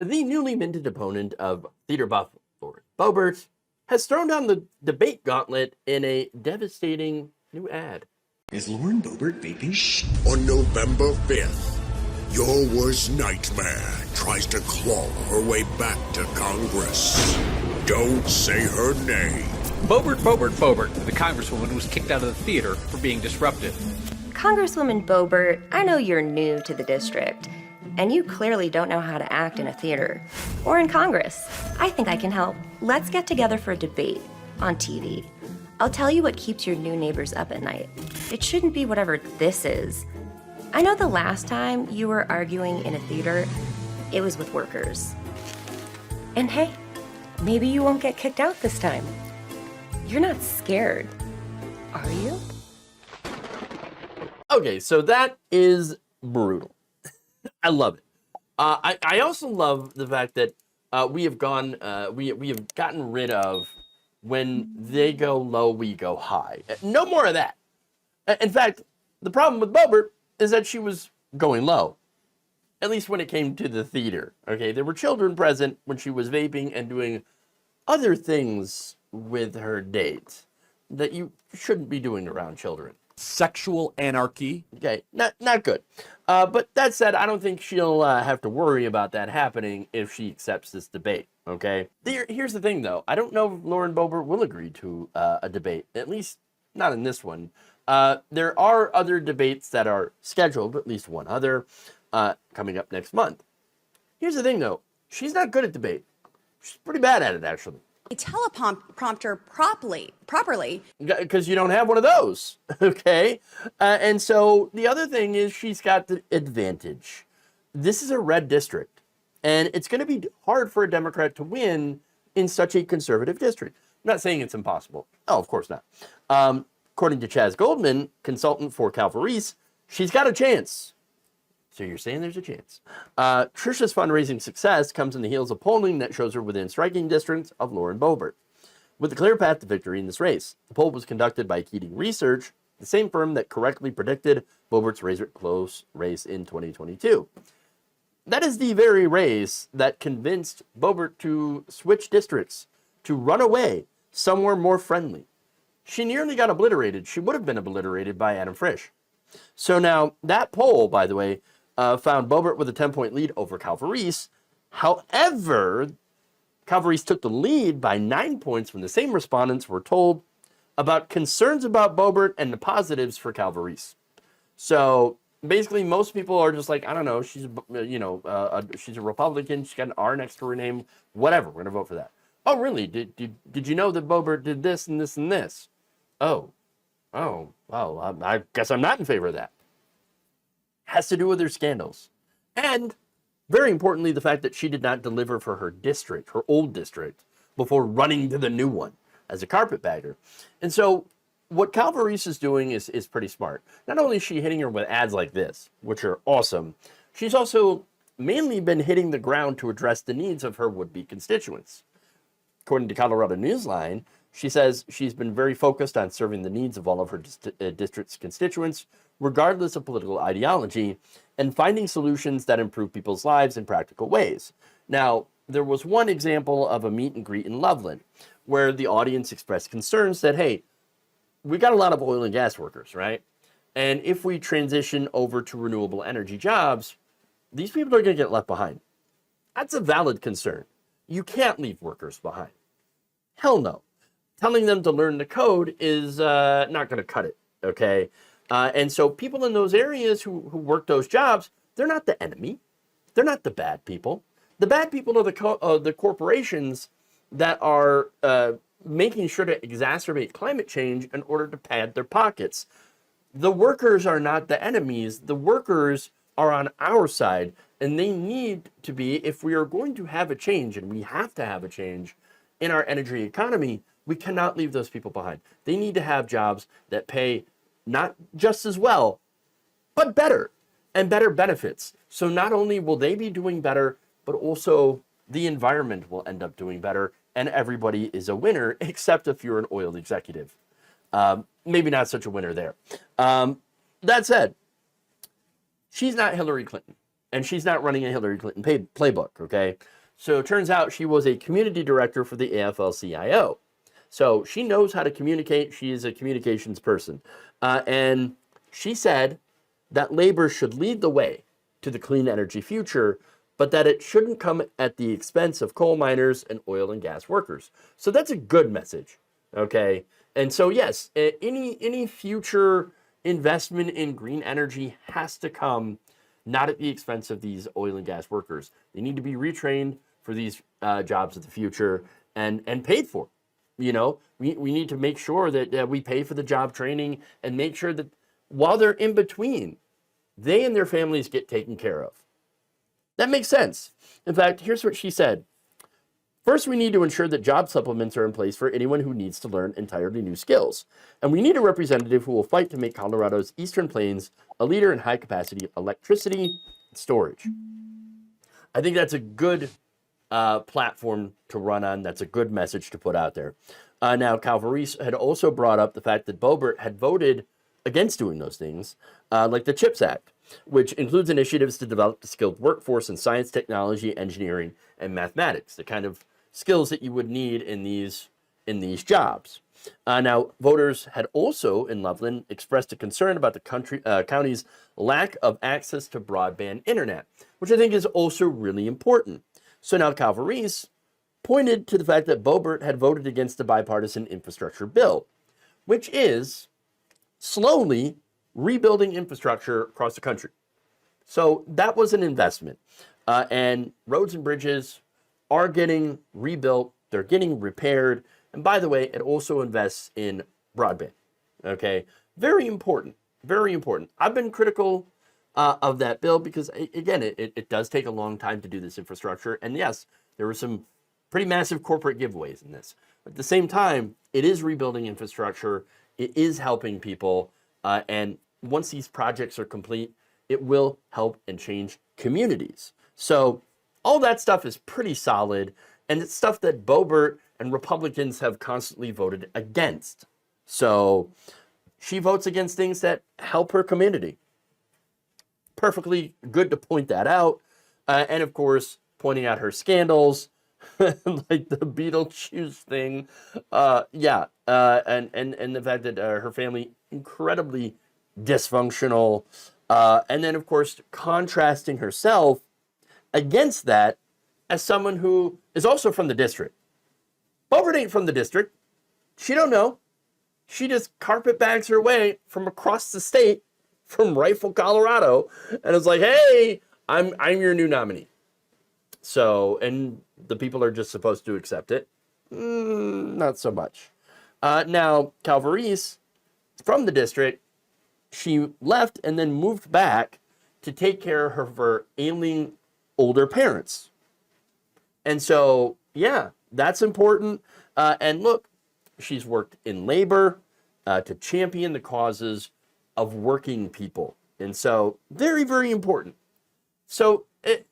The newly minted opponent of theater buff Lord Boebert has thrown down the debate gauntlet in a devastating new ad. Is Lauren Boebert vaping? On November 5th, your worst nightmare tries to claw her way back to Congress. Don't say her name. Boebert, the congresswoman was kicked out of the theater for being disruptive. Congresswoman Boebert, I know you're new to the district, and you clearly don't know how to act in a theater or in Congress. I think I can help. Let's get together for a debate on TV. I'll tell you what keeps your new neighbors up at night. It shouldn't be whatever this is. I know the last time you were arguing in a theater, it was with workers. And hey, maybe you won't get kicked out this time. You're not scared, are you? Okay, so that is brutal. I love it. I also love the fact that we have gotten rid of when they go low, we go high. No more of that. In fact, the problem with Boebert is that she was going low, at least when it came to the theater. Okay, there were children present when she was vaping and doing other things with her date that you shouldn't be doing around children. Sexual anarchy. Okay, not good. But that said, I don't think she'll have to worry about that happening if she accepts this debate, okay? Here's the thing, though. I don't know if Lauren Boebert will agree to a debate, at least not in this one. There are other debates that are scheduled, at least one other, coming up next month. Here's the thing, though. She's not good at debate. She's pretty bad at it, actually. A teleprompter properly. Because you don't have one of those, okay? And so the other thing is she's got the advantage. This is a red district, and it's going to be hard for a Democrat to win in such a conservative district. I'm not saying it's impossible. Oh, of course not. According to Chaz Goldman, consultant for Calvarese, she's got a chance. So you're saying there's a chance. Trisha's fundraising success comes in the heels of polling that shows her within striking distance of Lauren Boebert, with a clear path to victory in this race. The poll was conducted by Keating Research, the same firm that correctly predicted Boebert's razor-close race in 2022. That is the very race that convinced Boebert to switch districts, to run away somewhere more friendly. She nearly got obliterated. She would have been obliterated by Adam Frisch. So now, that poll, by the way, found Boebert with a 10-point lead over Calvarese. However, Calvarese took the lead by 9 points when the same respondents were told about concerns about Boebert and the positives for Calvarese. So basically, most people are just like, I don't know, she's she's a Republican, she's got an R next to her name, whatever, we're gonna vote for that. Oh, really? Did you know that Boebert did this and this and this? Oh, well, I guess I'm not in favor of that. Has to do with her scandals. And, very importantly, the fact that she did not deliver for her district, her old district, before running to the new one as a carpetbagger. And so, what Calvarese is doing is pretty smart. Not only is she hitting her with ads like this, which are awesome, she's also mainly been hitting the ground to address the needs of her would-be constituents. According to Colorado Newsline, she says she's been very focused on serving the needs of all of her district's constituents, regardless of political ideology, and finding solutions that improve people's lives in practical ways. Now, there was one example of a meet and greet in Loveland, where the audience expressed concerns that, hey, we got a lot of oil and gas workers, right? And if we transition over to renewable energy jobs, these people are going to get left behind. That's a valid concern. You can't leave workers behind. Hell no. Telling them to learn the code is not going to cut it, okay? And so people in those areas who work those jobs, they're not the enemy. They're not the bad people. The bad people are the corporations that are making sure to exacerbate climate change in order to pad their pockets. The workers are not the enemies. The workers are on our side, and they need to be, if we are going to have a change, and we have to have a change in our energy economy, we cannot leave those people behind. They need to have jobs that pay not just as well, but better, and better benefits. So not only will they be doing better, but also the environment will end up doing better, and everybody is a winner, except if you're an oil executive. Maybe not such a winner there. That said, she's not Hillary Clinton. and she's not running a Hillary Clinton playbook, okay? So it turns out she was a community director for the AFL-CIO. So she knows how to communicate. She is a communications person. And she said that labor should lead the way to the clean energy future, but that it shouldn't come at the expense of coal miners and oil and gas workers. So that's a good message, okay? And so yes, any future investment in green energy has to come not at the expense of these oil and gas workers. They need to be retrained for these jobs of the future and paid for. You know, we need to make sure that we pay for the job training and make sure that while they're in between, they and their families get taken care of. That makes sense. In fact, here's what she said. First, we need to ensure that job supplements are in place for anyone who needs to learn entirely new skills. And we need a representative who will fight to make Colorado's Eastern Plains a leader in high-capacity electricity storage. I think that's a good platform to run on. That's a good message to put out there. Now, Calvarese had also brought up the fact that Boebert had voted against doing those things, like the CHIPS Act, which includes initiatives to develop a skilled workforce in science, technology, engineering, and mathematics, the kind of skills that you would need in these jobs. Now, voters had also in Loveland expressed a concern about the county's lack of access to broadband internet, which I think is also really important. So now Calvarese pointed to the fact that Boebert had voted against the bipartisan infrastructure bill, which is slowly rebuilding infrastructure across the country. So that was an investment. And roads and bridges are getting rebuilt. They're getting repaired. And by the way, it also invests in broadband. Okay, very important, very important. I've been critical of that bill because, again, it does take a long time to do this infrastructure. And yes, there were some pretty massive corporate giveaways in this. But at the same time, it is rebuilding infrastructure. It is helping people. And once these projects are complete, it will help and change communities. So all that stuff is pretty solid. And it's stuff that Boebert and Republicans have constantly voted against. So she votes against things that help her community. Perfectly good to point that out. And of course, pointing out her scandals, like the Beetlejuice thing. And the fact that her family, incredibly dysfunctional. And then, of course, contrasting herself against that as someone who is also from the district. Boebert ain't from the district. She don't know. She just carpetbags her way from across the state, from Rifle, Colorado, and is like, hey, I'm your new nominee. So, and the people are just supposed to accept it. Not so much. Now, Calvarese, from the district, she left and then moved back to take care of her ailing older parents. And so, yeah, that's important. And look, she's worked in labor to champion the causes of working people. And so, very, very important. So,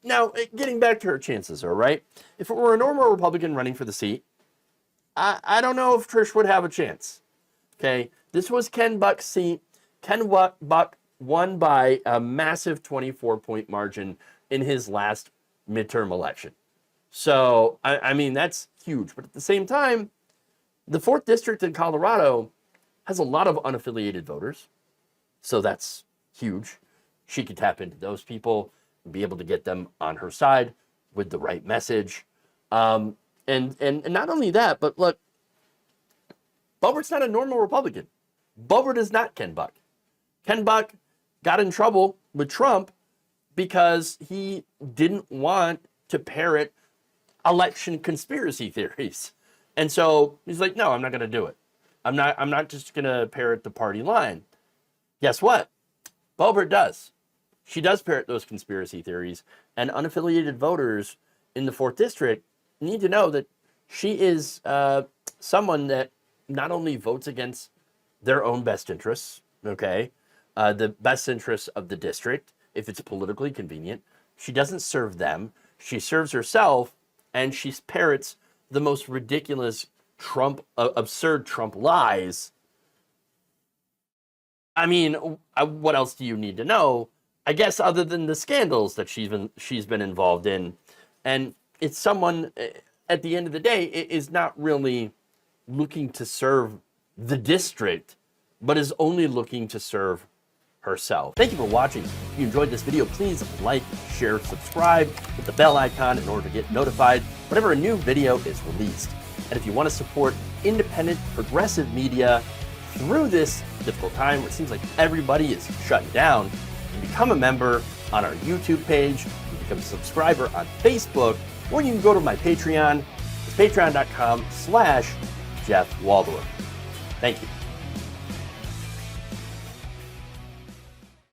now, getting back to her chances, all right? If it were a normal Republican running for the seat, I don't know if Trish would have a chance. Okay, this was Ken Buck's seat. Ken Buck won by a massive 24-point margin in his last midterm election. So, I mean, that's huge. But at the same time, the 4th District in Colorado has a lot of unaffiliated voters. So that's huge. She could tap into those people and be able to get them on her side with the right message. And not only that, but look, Boebert's not a normal Republican. Boebert is not Ken Buck. Ken Buck got in trouble with Trump because he didn't want to parrot election conspiracy theories. And so he's like, no, I'm not going to do it. I'm not just going to parrot the party line. Guess what? Boebert does. She does parrot those conspiracy theories, and unaffiliated voters in the 4th District need to know that she is someone that not only votes against their own best interests, okay, the best interests of the district, if it's politically convenient. She doesn't serve them. She serves herself, and she parrots the most ridiculous absurd Trump lies. I mean, what else do you need to know? I guess other than the scandals that she's been involved in. And it's someone, at the end of the day, is not really looking to serve the district, but is only looking to serve herself. Thank you for watching. If you enjoyed this video, please like, share, subscribe, hit the bell icon in order to get notified whenever a new video is released. And if you want to support independent, progressive media through this difficult time where it seems like everybody is shutting down, you can become a member on our YouTube page, you can become a subscriber on Facebook, or you can go to my Patreon. It's patreon.com/Jeff Waldorf. Thank you.